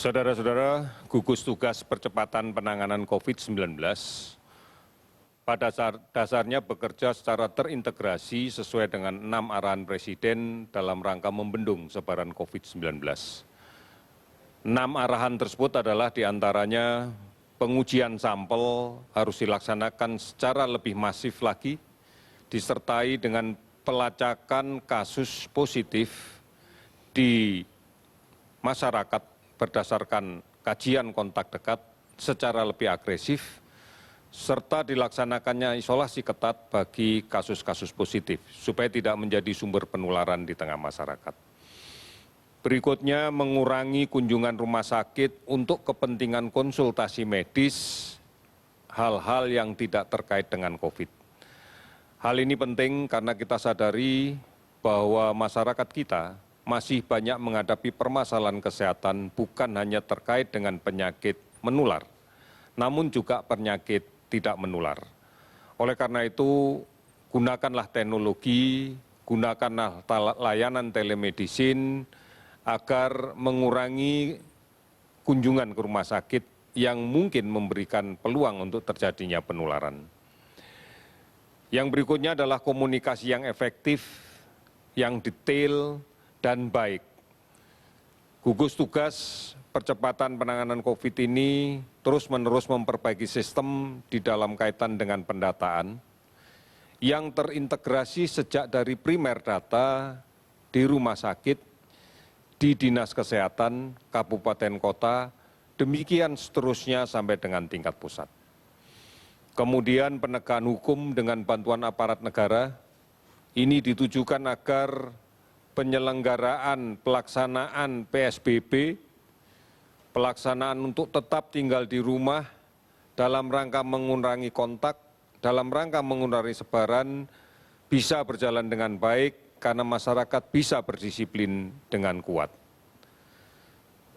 Saudara-saudara, gugus tugas percepatan penanganan COVID-19 pada dasarnya bekerja secara terintegrasi sesuai dengan 6 arahan Presiden dalam rangka membendung sebaran COVID-19. 6 arahan tersebut adalah diantaranya pengujian sampel harus dilaksanakan secara lebih masif lagi, disertai dengan pelacakan kasus positif di masyarakat berdasarkan kajian kontak dekat secara lebih agresif, serta dilaksanakannya isolasi ketat bagi kasus-kasus positif, supaya tidak menjadi sumber penularan di tengah masyarakat. Berikutnya, mengurangi kunjungan rumah sakit untuk kepentingan konsultasi medis, hal-hal yang tidak terkait dengan COVID. Hal ini penting karena kita sadari bahwa masyarakat kita masih banyak menghadapi permasalahan kesehatan bukan hanya terkait dengan penyakit menular, namun juga penyakit tidak menular. Oleh karena itu, gunakanlah teknologi, gunakanlah layanan telemedicine agar mengurangi kunjungan ke rumah sakit yang mungkin memberikan peluang untuk terjadinya penularan. Yang berikutnya adalah komunikasi yang efektif, yang detail, dan baik. Gugus tugas percepatan penanganan COVID ini terus-menerus memperbaiki sistem di dalam kaitan dengan pendataan yang terintegrasi sejak dari primer data di rumah sakit, di dinas kesehatan, kabupaten kota, demikian seterusnya sampai dengan tingkat pusat. Kemudian penegakan hukum dengan bantuan aparat negara, ini ditujukan agar penyelenggaraan pelaksanaan PSBB, pelaksanaan untuk tetap tinggal di rumah dalam rangka mengurangi kontak, dalam rangka mengurangi sebaran, bisa berjalan dengan baik karena masyarakat bisa berdisiplin dengan kuat.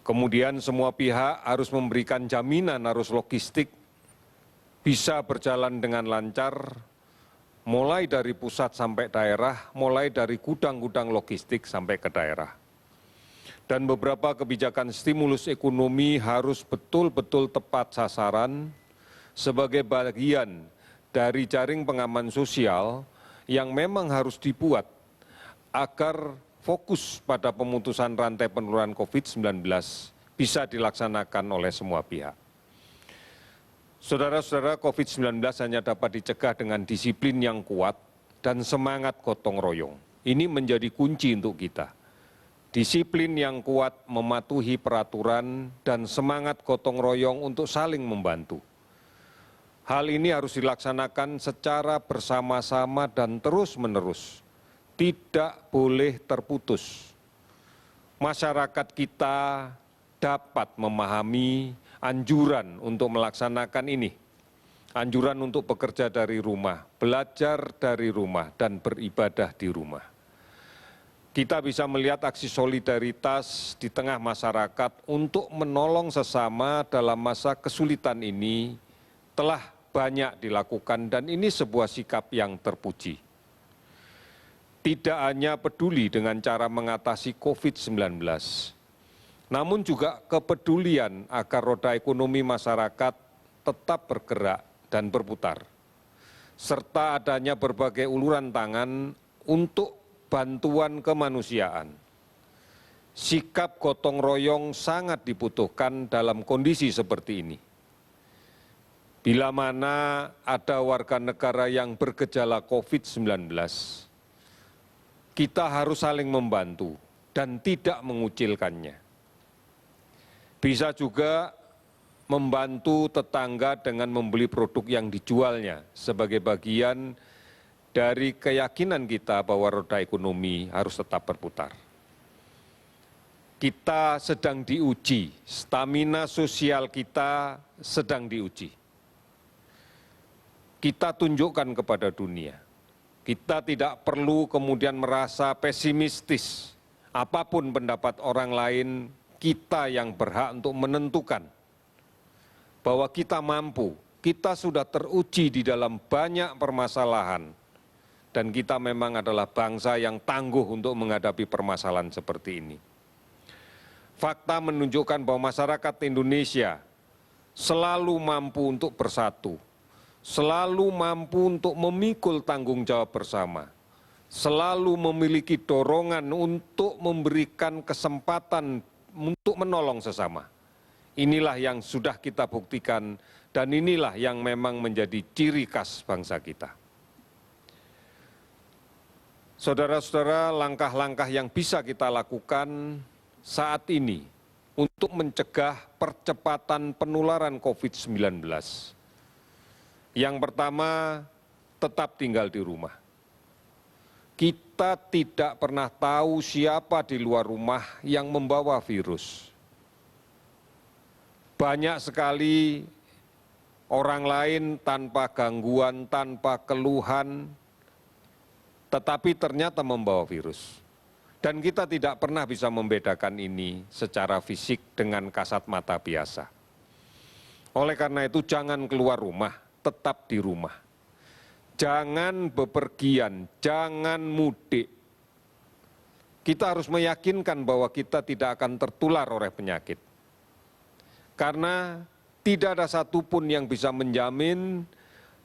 Kemudian semua pihak harus memberikan jaminan arus logistik bisa berjalan dengan lancar, mulai dari pusat sampai daerah, mulai dari gudang-gudang logistik sampai ke daerah. Dan beberapa kebijakan stimulus ekonomi harus betul-betul tepat sasaran sebagai bagian dari jaring pengaman sosial yang memang harus dibuat agar fokus pada pemutusan rantai penularan COVID-19 bisa dilaksanakan oleh semua pihak. Saudara-saudara, COVID-19 hanya dapat dicegah dengan disiplin yang kuat dan semangat gotong royong. Ini menjadi kunci untuk kita. Disiplin yang kuat mematuhi peraturan dan semangat gotong royong untuk saling membantu. Hal ini harus dilaksanakan secara bersama-sama dan terus-menerus. Tidak boleh terputus. Masyarakat kita dapat memahami anjuran untuk melaksanakan ini, anjuran untuk bekerja dari rumah, belajar dari rumah, dan beribadah di rumah. Kita bisa melihat aksi solidaritas di tengah masyarakat untuk menolong sesama dalam masa kesulitan ini telah banyak dilakukan dan ini sebuah sikap yang terpuji. Tidak hanya peduli dengan cara mengatasi COVID-19, namun juga kepedulian agar roda ekonomi masyarakat tetap bergerak dan berputar, serta adanya berbagai uluran tangan untuk bantuan kemanusiaan. Sikap gotong royong sangat dibutuhkan dalam kondisi seperti ini. Bila mana ada warga negara yang bergejala COVID-19, kita harus saling membantu dan tidak mengucilkannya. Bisa juga membantu tetangga dengan membeli produk yang dijualnya sebagai bagian dari keyakinan kita bahwa roda ekonomi harus tetap berputar. Kita sedang diuji, stamina sosial kita sedang diuji. Kita tunjukkan kepada dunia, kita tidak perlu kemudian merasa pesimistis. Apapun pendapat orang lain, kita yang berhak untuk menentukan bahwa kita mampu, kita sudah teruji di dalam banyak permasalahan dan kita memang adalah bangsa yang tangguh untuk menghadapi permasalahan seperti ini. Fakta menunjukkan bahwa masyarakat Indonesia selalu mampu untuk bersatu, selalu mampu untuk memikul tanggung jawab bersama, selalu memiliki dorongan untuk memberikan kesempatan untuk menolong sesama. Inilah yang sudah kita buktikan dan inilah yang memang menjadi ciri khas bangsa kita. Saudara-saudara, langkah-langkah yang bisa kita lakukan saat ini untuk mencegah percepatan penularan COVID-19. Yang pertama, tetap tinggal di rumah. Kita tidak pernah tahu siapa di luar rumah yang membawa virus. Banyak sekali orang lain tanpa gangguan, tanpa keluhan, tetapi ternyata membawa virus. Dan kita tidak pernah bisa membedakan ini secara fisik dengan kasat mata biasa. Oleh karena itu, jangan keluar rumah, tetap di rumah. Jangan bepergian, jangan mudik. Kita harus meyakinkan bahwa kita tidak akan tertular oleh penyakit. Karena tidak ada satupun yang bisa menjamin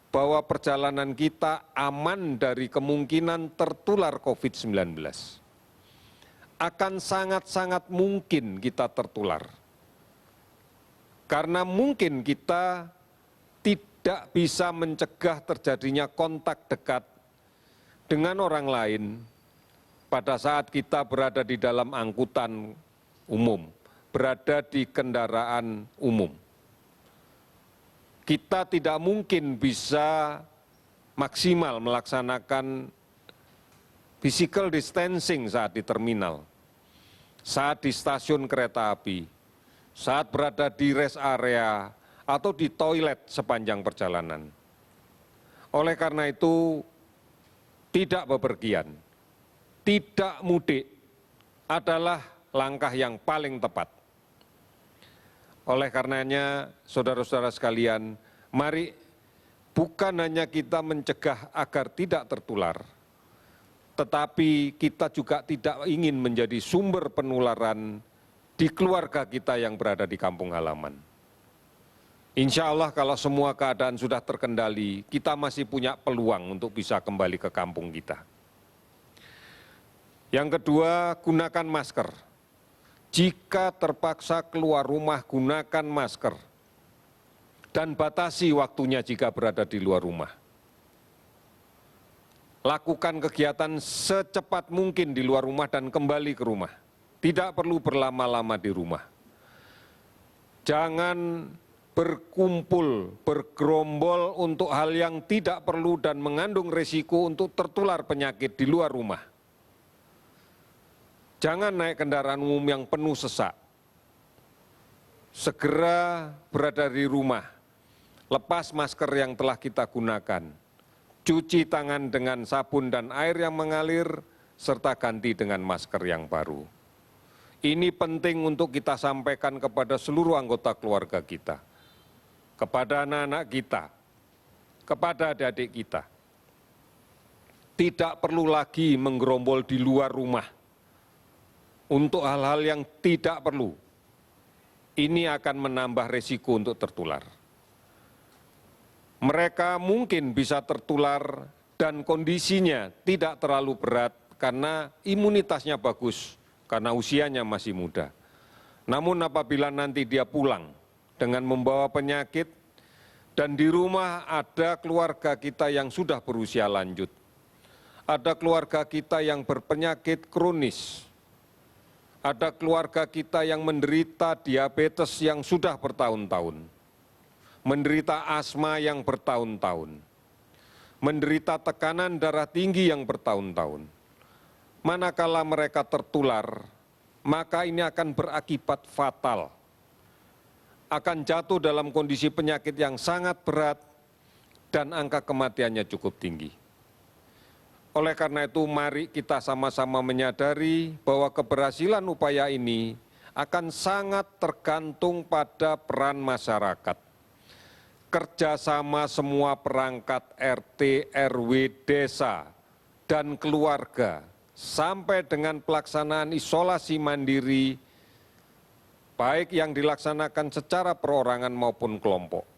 bahwa perjalanan kita aman dari kemungkinan tertular COVID-19. Akan sangat-sangat mungkin kita tertular. Karena mungkin kita tidak bisa mencegah terjadinya kontak dekat dengan orang lain pada saat kita berada di dalam angkutan umum, berada di kendaraan umum. Kita tidak mungkin bisa maksimal melaksanakan physical distancing saat di terminal, saat di stasiun kereta api, saat berada di rest area, atau di toilet sepanjang perjalanan. Oleh karena itu, tidak bepergian, tidak mudik adalah langkah yang paling tepat. Oleh karenanya, saudara-saudara sekalian, mari bukan hanya kita mencegah agar tidak tertular, tetapi kita juga tidak ingin menjadi sumber penularan di keluarga kita yang berada di kampung halaman. Insya Allah kalau semua keadaan sudah terkendali, kita masih punya peluang untuk bisa kembali ke kampung kita. Yang kedua, gunakan masker. Jika terpaksa keluar rumah, gunakan masker. Dan batasi waktunya jika berada di luar rumah. Lakukan kegiatan secepat mungkin di luar rumah dan kembali ke rumah. Tidak perlu berlama-lama di rumah. Jangan berkumpul, bergerombol untuk hal yang tidak perlu dan mengandung risiko untuk tertular penyakit di luar rumah. Jangan naik kendaraan umum yang penuh sesak. Segera berada di rumah, lepas masker yang telah kita gunakan, cuci tangan dengan sabun dan air yang mengalir, serta ganti dengan masker yang baru. Ini penting untuk kita sampaikan kepada seluruh anggota keluarga kita, kepada anak-anak kita, kepada adik-adik kita. Tidak perlu lagi menggerombol di luar rumah untuk hal-hal yang tidak perlu. Ini akan menambah risiko untuk tertular. Mereka mungkin bisa tertular dan kondisinya tidak terlalu berat karena imunitasnya bagus, karena usianya masih muda. Namun apabila nanti dia pulang dengan membawa penyakit dan di rumah ada keluarga kita yang sudah berusia lanjut, ada keluarga kita yang berpenyakit kronis, ada keluarga kita yang menderita diabetes yang sudah bertahun-tahun, menderita asma yang bertahun-tahun, menderita tekanan darah tinggi yang bertahun-tahun. Manakala mereka tertular, maka ini akan berakibat fatal. Akan jatuh dalam kondisi penyakit yang sangat berat dan angka kematiannya cukup tinggi. Oleh karena itu, mari kita sama-sama menyadari bahwa keberhasilan upaya ini akan sangat tergantung pada peran masyarakat. Kerjasama semua perangkat RT, RW, desa, dan keluarga, sampai dengan pelaksanaan isolasi mandiri baik yang dilaksanakan secara perorangan maupun kelompok,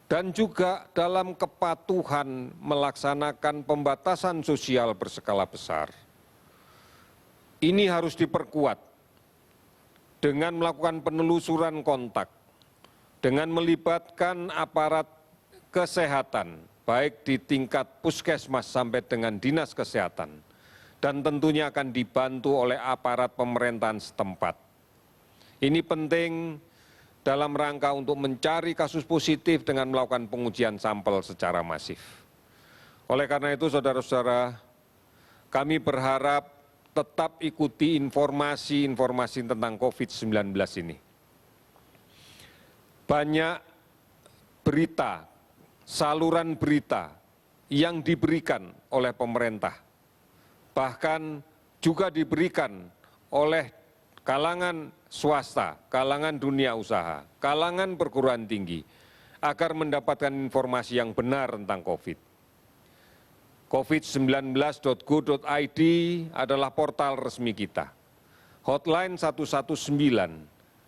dan juga dalam kepatuhan melaksanakan pembatasan sosial berskala besar. Ini harus diperkuat dengan melakukan penelusuran kontak, dengan melibatkan aparat kesehatan, baik di tingkat puskesmas sampai dengan dinas kesehatan, dan tentunya akan dibantu oleh aparat pemerintahan setempat. Ini penting dalam rangka untuk mencari kasus positif dengan melakukan pengujian sampel secara masif. Oleh karena itu, saudara-saudara, kami berharap tetap ikuti informasi-informasi tentang COVID-19 ini. Banyak berita, saluran berita yang diberikan oleh pemerintah, bahkan juga diberikan oleh kalangan swasta, kalangan dunia usaha, kalangan perguruan tinggi, agar mendapatkan informasi yang benar tentang COVID. covid19.go.id adalah portal resmi kita. Hotline 119,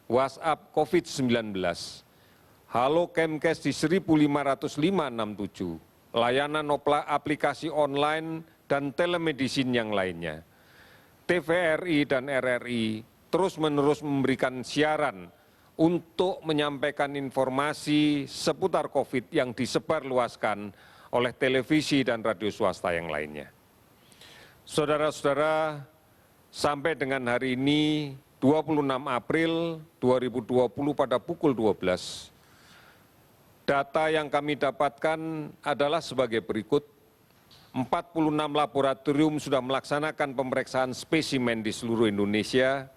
WhatsApp COVID-19, Halo Kemkes di 1550567, layanan aplikasi online dan telemedicine yang lainnya. TVRI dan RRI terus-menerus memberikan siaran untuk menyampaikan informasi seputar COVID yang disebarluaskan oleh televisi dan radio swasta yang lainnya. Saudara-saudara, sampai dengan hari ini 26 April 2020 pada pukul 12, data yang kami dapatkan adalah sebagai berikut. 46 laboratorium sudah melaksanakan pemeriksaan spesimen di seluruh Indonesia.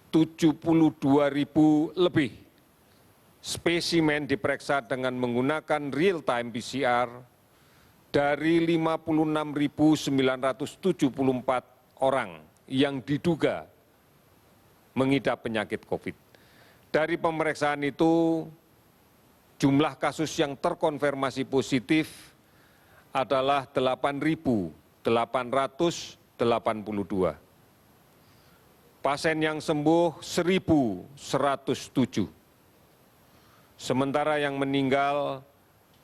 72.000 lebih spesimen diperiksa dengan menggunakan real-time PCR dari 56.974 orang yang diduga mengidap penyakit COVID. Dari pemeriksaan itu, jumlah kasus yang terkonfirmasi positif adalah 8.882. Pasien yang sembuh 1.107. Sementara yang meninggal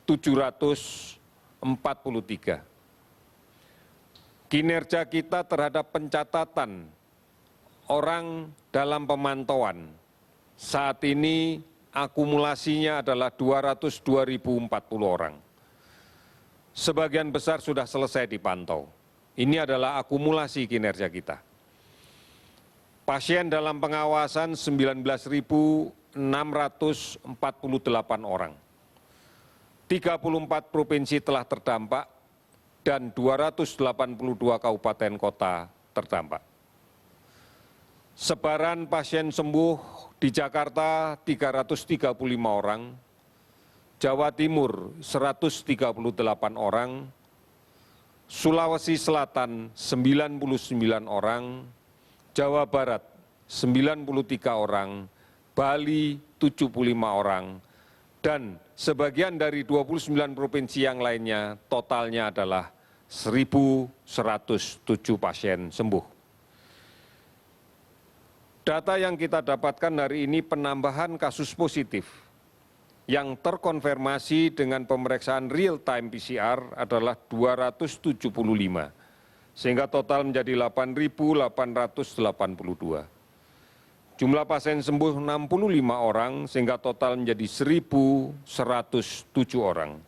743. Kinerja kita terhadap pencatatan orang dalam pemantauan saat ini akumulasinya adalah 202.040 orang. Sebagian besar sudah selesai dipantau. Ini adalah akumulasi kinerja kita. Pasien dalam pengawasan 19.648 orang. 34 provinsi telah terdampak dan 282 kabupaten kota terdampak. Sebaran pasien sembuh di Jakarta 335 orang, Jawa Timur 138 orang, Sulawesi Selatan 99 orang, Jawa Barat 93 orang, Bali 75 orang, dan sebagian dari 29 provinsi yang lainnya totalnya adalah 1.107 pasien sembuh. Data yang kita dapatkan hari ini penambahan kasus positif yang terkonfirmasi dengan pemeriksaan real-time PCR adalah 275. Sehingga total menjadi 8.882. Jumlah pasien sembuh 65 orang, sehingga total menjadi 1.107 orang.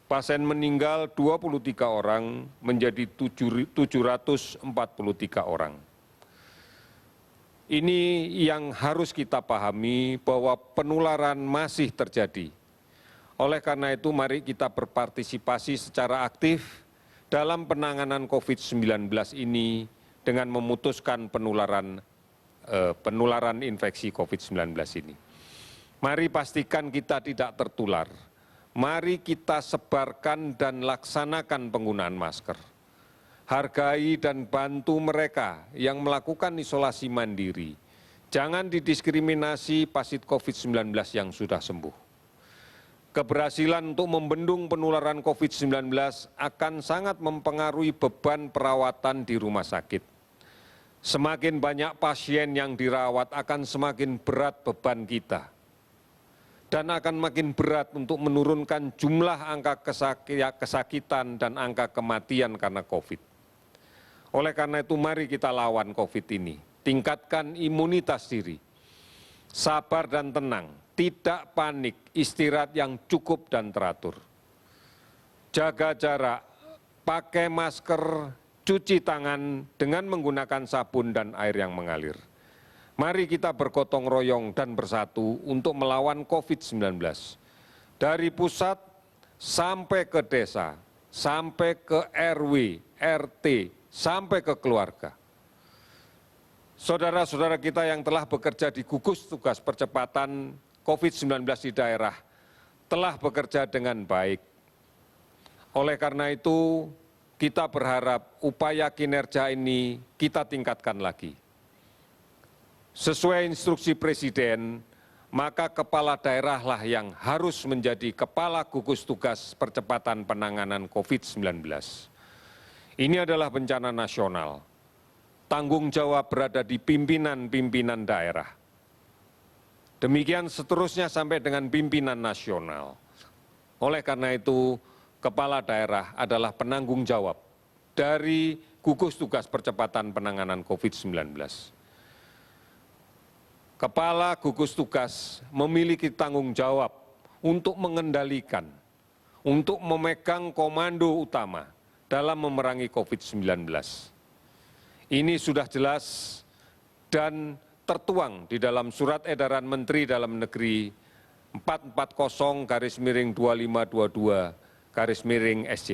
Pasien meninggal 23 orang, menjadi 743 orang. Ini yang harus kita pahami bahwa penularan masih terjadi. Oleh karena itu, mari kita berpartisipasi secara aktif dalam penanganan COVID-19 ini dengan memutuskan penularan infeksi COVID-19 ini. Mari pastikan kita tidak tertular. Mari kita sebarkan dan laksanakan penggunaan masker. Hargai dan bantu mereka yang melakukan isolasi mandiri. Jangan didiskriminasi pasien COVID-19 yang sudah sembuh. Keberhasilan untuk membendung penularan COVID-19 akan sangat mempengaruhi beban perawatan di rumah sakit. Semakin banyak pasien yang dirawat akan semakin berat beban kita. Dan akan makin berat untuk menurunkan jumlah angka kesakitan dan angka kematian karena COVID. Oleh karena itu mari kita lawan COVID ini. Tingkatkan imunitas diri. Sabar dan tenang, tidak panik, istirahat yang cukup dan teratur. Jaga jarak, pakai masker, cuci tangan dengan menggunakan sabun dan air yang mengalir. Mari kita bergotong royong dan bersatu untuk melawan COVID-19. Dari pusat sampai ke desa, sampai ke RW, RT, sampai ke keluarga. Saudara-saudara kita yang telah bekerja di gugus tugas percepatan COVID-19 di daerah telah bekerja dengan baik. Oleh karena itu, kita berharap upaya kinerja ini kita tingkatkan lagi. Sesuai instruksi Presiden, maka kepala daerahlah yang harus menjadi kepala gugus tugas percepatan penanganan COVID-19. Ini adalah bencana nasional. Tanggung jawab berada di pimpinan-pimpinan daerah. Demikian seterusnya sampai dengan pimpinan nasional. Oleh karena itu, kepala daerah adalah penanggung jawab dari gugus tugas percepatan penanganan COVID-19. Kepala gugus tugas memiliki tanggung jawab untuk mengendalikan, untuk memegang komando utama dalam memerangi COVID-19. Ini sudah jelas dan tertuang di dalam Surat Edaran Menteri Dalam Negeri 440-2522-SC.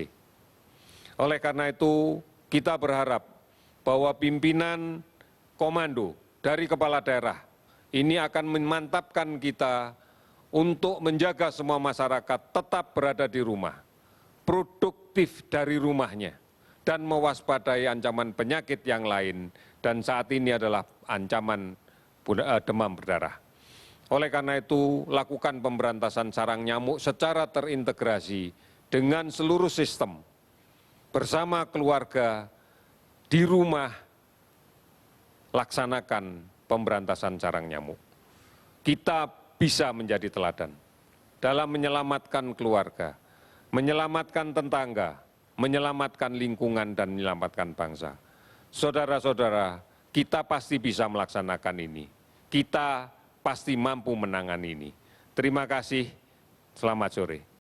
Oleh karena itu, kita berharap bahwa pimpinan komando dari kepala daerah ini akan memantapkan kita untuk menjaga semua masyarakat tetap berada di rumah, produktif dari rumahnya, dan mewaspadai ancaman penyakit yang lain, dan saat ini adalah ancaman demam berdarah. Oleh karena itu, lakukan pemberantasan sarang nyamuk secara terintegrasi dengan seluruh sistem, bersama keluarga, di rumah, laksanakan pemberantasan sarang nyamuk. Kita bisa menjadi teladan dalam menyelamatkan keluarga, menyelamatkan tetangga, menyelamatkan lingkungan, dan menyelamatkan bangsa. Saudara-saudara, kita pasti bisa melaksanakan ini. Kita pasti mampu menangani ini. Terima kasih, selamat sore.